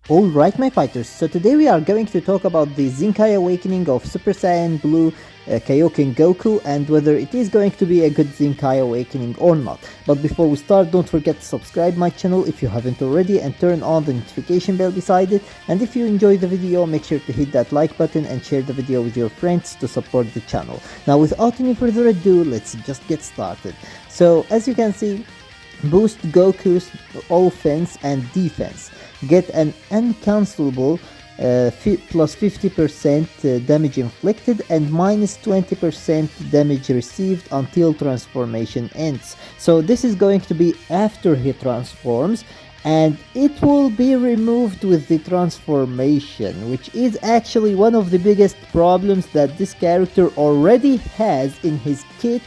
Alright my fighters, so today we are going to talk about the Zenkai awakening of Super Saiyan Blue Kaioken Goku and whether it is going to be a good Zenkai awakening or not. But before we start, don't forget to subscribe my channel if you haven't already and turn on the notification bell beside it. And if you enjoyed the video, make sure to hit that like button and share the video with your friends to support the channel. Now without any further ado, let's just get started. So as you can see, boost Goku's offense and defense. Get an uncancelable plus 50% damage inflicted and minus 20% damage received until transformation ends. So this is going to be after he transforms, and it will be removed with the transformation, which is actually one of the biggest problems that this character already has in his kit,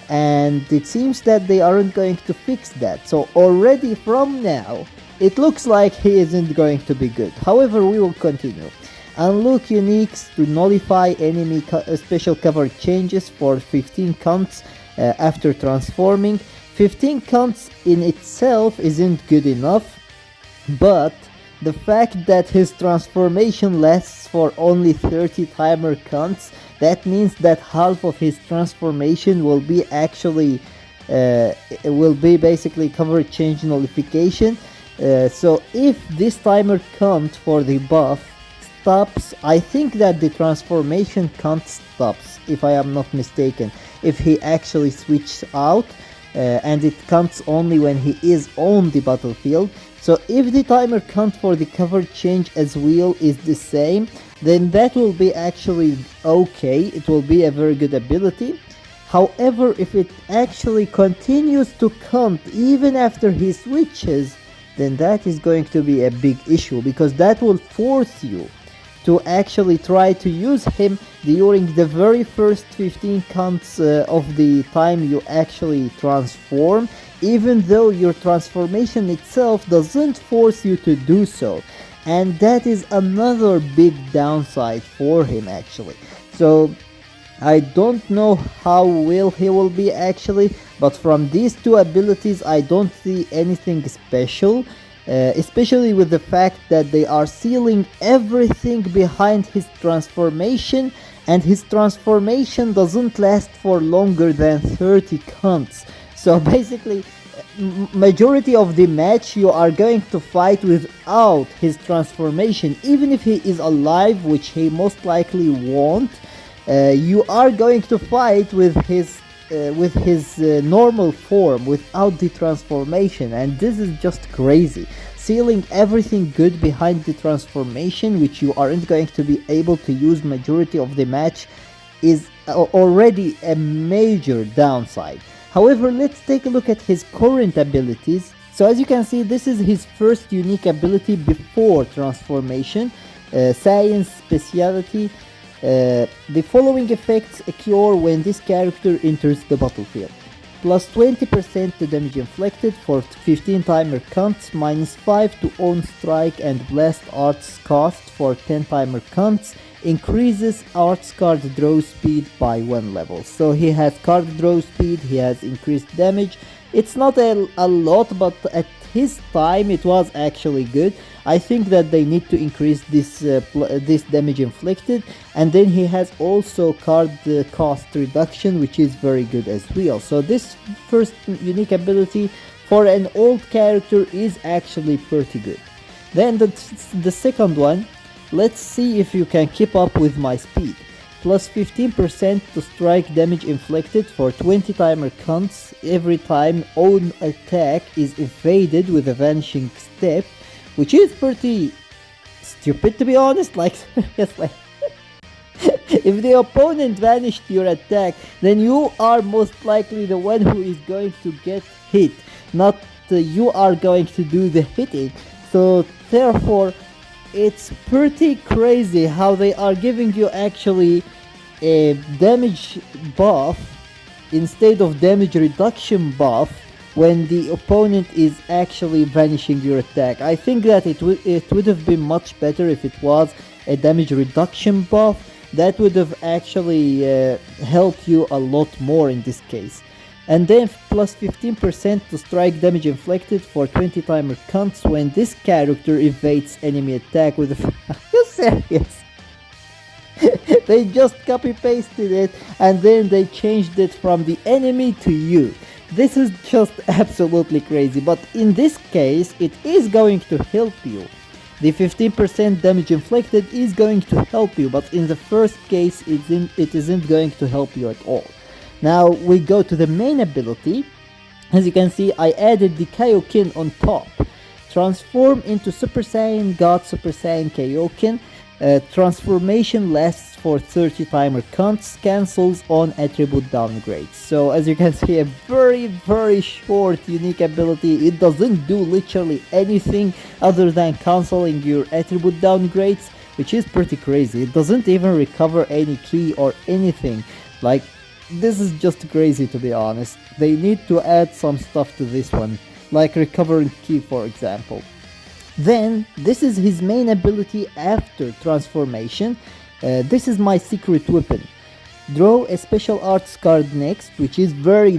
and it seems that they aren't going to fix that. So already from now it looks like he isn't going to be good. However, we will continue. Unlock uniques to nullify enemy special cover changes for 15 counts after transforming. 15 counts in itself isn't good enough, but the fact that his transformation lasts for only 30 timer counts, that means that half of his transformation will be actually basically cover change nullification. So if this timer count for the buff stops, I think that the transformation count stops, if I am not mistaken, if he actually switches out, and it counts only when he is on the battlefield. So if the timer count for the cover change as well is the same, then that will be actually okay, it will be a very good ability. However, if it actually continues to count even after he switches, then that is going to be a big issue, because that will force you to actually try to use him during the very first 15 counts of the time you actually transform, even though your transformation itself doesn't force you to do so. And that is another big downside for him actually. So I don't know how well he will be actually, but from these two abilities I don't see anything special, especially with the fact that they are sealing everything behind his transformation, and his transformation doesn't last for longer than 30 counts. So basically, majority of the match you are going to fight without his transformation, even if he is alive, which he most likely won't. You are going to fight with his normal form without the transformation, and this is just crazy. Sealing everything good behind the transformation, which you aren't going to be able to use majority of the match, is already a major downside. However, let's take a look at his current abilities. So as you can see, this is his first unique ability before transformation, Saiyan's speciality. The following effects occur when this character enters the battlefield. Plus 20% to damage inflicted for 15 timer counts, minus 5 to own strike and blast arts cost for 10 timer counts, increases arts card draw speed by 1 level. So he has card draw speed, he has increased damage. It's not a lot, but at his time it was actually good. I think that they need to increase this damage inflicted, and then he has also card cost reduction, which is very good as well. So this first unique ability for an old character is actually pretty good. Then the second one, let's see if you can keep up with my speed. Plus 15% to strike damage inflicted for 20 timer counts every time own attack is evaded with a vanishing step, which is pretty stupid to be honest. Like, if the opponent vanished your attack, then you are most likely the one who is going to get hit, not you are going to do the hitting. So therefore, it's pretty crazy how they are giving you actually a damage buff instead of damage reduction buff when the opponent is actually vanishing your attack. I think that it would have been much better if it was a damage reduction buff. That would have actually helped you a lot more in this case. And then plus 15% to strike damage inflicted for 20 timer counts when this character evades enemy attack with a... Are you serious? They just copy pasted it and then they changed it from the enemy to you. This is just absolutely crazy, but in this case it is going to help you. The 15% damage inflicted is going to help you, but in the first case it isn't going to help you at all. Now we go to the main ability. As you can see, I added the Kaioken on top. Transform into Super Saiyan God Super Saiyan Kaioken. Transformation lasts for 30 timer counts, cancels on attribute downgrades. So as you can see, a very short unique ability. It doesn't do literally anything other than cancelling your attribute downgrades, which is pretty crazy. It doesn't even recover any key or anything. Like, this is just crazy, to be honest. They need to add some stuff to this one, like recovering key, for example. Then, this is his main ability after transformation. This is my secret weapon. Draw a special arts card next, which is very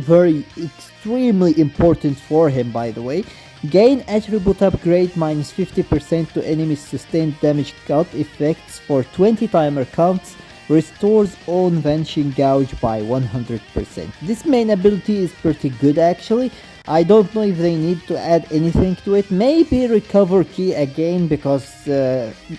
extremely important for him, by the way. Gain attribute upgrade minus 50% to enemies sustained damage cut effects for 20 timer counts. Restores own vanishing gouge by 100%. This main ability is pretty good actually. I don't know if they need to add anything to it. Maybe recover key again, because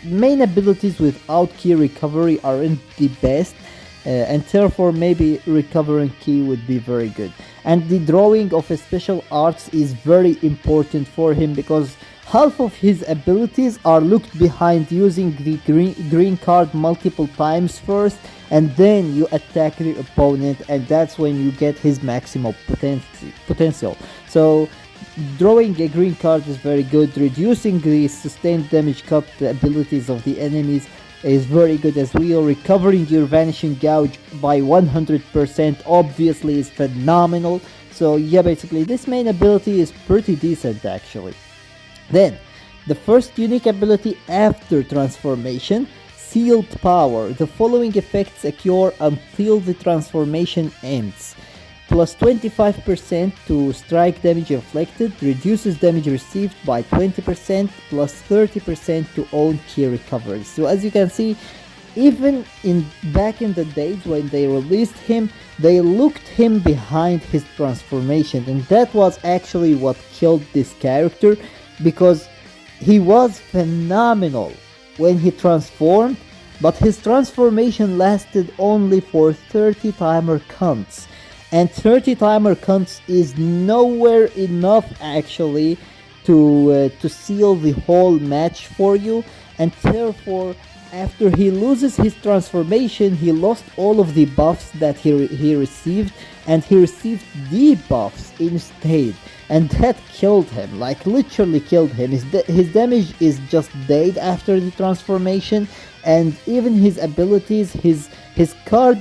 main abilities without key recovery aren't the best, and therefore maybe recovering key would be very good. And the drawing of a special arts is very important for him, because half of his abilities are looked behind using the green card multiple times first, and then you attack the opponent, and that's when you get his maximal potential. So drawing a green card is very good. Reducing the sustained damage cut abilities of the enemies is very good as well. Recovering your vanishing gouge by 100% obviously is phenomenal. So yeah, basically this main ability is pretty decent actually. Then, the first unique ability after transformation, Sealed Power. The following effects occur until the transformation ends. Plus 25% to strike damage inflicted, reduces damage received by 20%, plus 30% to own key recovery. So as you can see, even back in the days when they released him, they looked him behind his transformation, and that was actually what killed this character, because he was phenomenal when he transformed, but his transformation lasted only for 30 timer counts, and 30 timer counts is nowhere enough actually to seal the whole match for you, and therefore after he loses his transformation, he lost all of the buffs that he received, and he received debuffs instead, and that killed him, like literally killed him. His damage is just dead after the transformation, and even his abilities, his card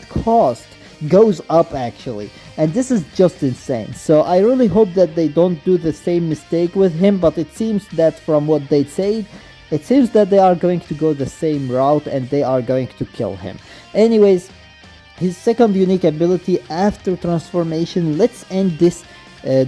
cost goes up actually, and this is just insane. So I really hope that they don't do the same mistake with him, but it seems that from what they said, it seems that they are going to go the same route and they are going to kill him. Anyways, his second unique ability after transformation, let's end this.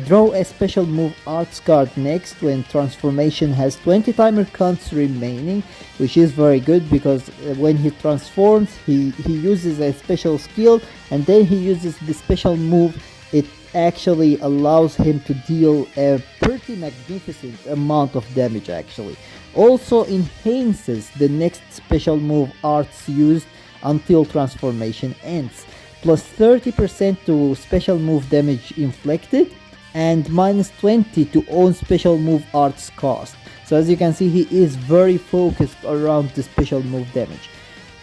Draw a special move arts card next when transformation has 20 timer counts remaining, which is very good because when he transforms, he uses a special skill, and then he uses the special move. It actually allows him to deal a pretty magnificent amount of damage actually. Also enhances the next special move arts used until transformation ends. Plus 30% to special move damage inflicted, and minus 20 to own special move arts cost. So as you can see, he is very focused around the special move damage.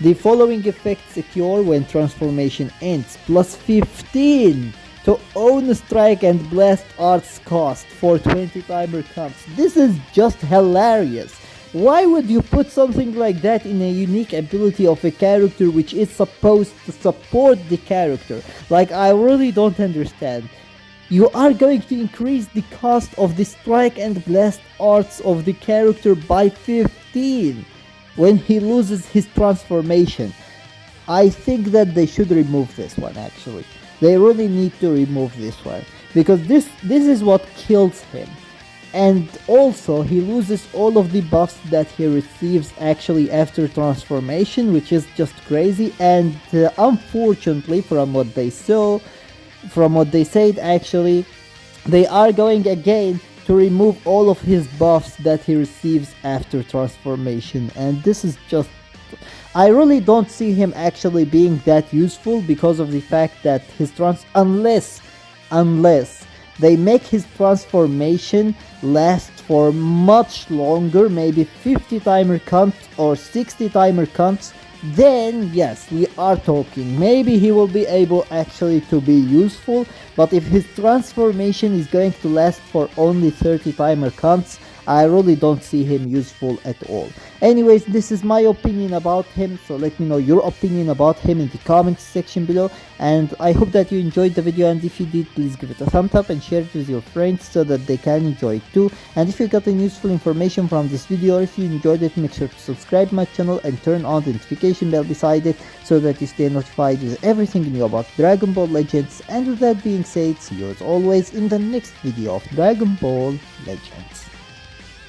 The following effects occur when transformation ends. Plus 15 to own strike and blast arts cost for 20 timer counts. This is just hilarious. Why would you put something like that in a unique ability of a character which is supposed to support the character? Like, I really don't understand. You are going to increase the cost of the strike and blast arts of the character by 15 when he loses his transformation. I think that they should remove this one actually. They really need to remove this one, because this is what kills him. And also he loses all of the buffs that he receives actually after transformation, which is just crazy. And unfortunately, from what they said, actually they are going again to remove all of his buffs that he receives after transformation. And this is just, I really don't see him actually being that useful, because of the fact that his unless they make his transformation last for much longer, maybe 50 timer counts or 60 timer counts, then yes, we are talking. Maybe he will be able actually to be useful. But if his transformation is going to last for only 30 timer counts, I really don't see him useful at all. Anyways, this is my opinion about him, so let me know your opinion about him in the comments section below. And I hope that you enjoyed the video, and if you did, please give it a thumbs up and share it with your friends so that they can enjoy it too. And if you got any useful information from this video, or if you enjoyed it, make sure to subscribe my channel and turn on the notification bell beside it so that you stay notified with everything new about Dragon Ball Legends. And with that being said, see you as always in the next video of Dragon Ball Legends.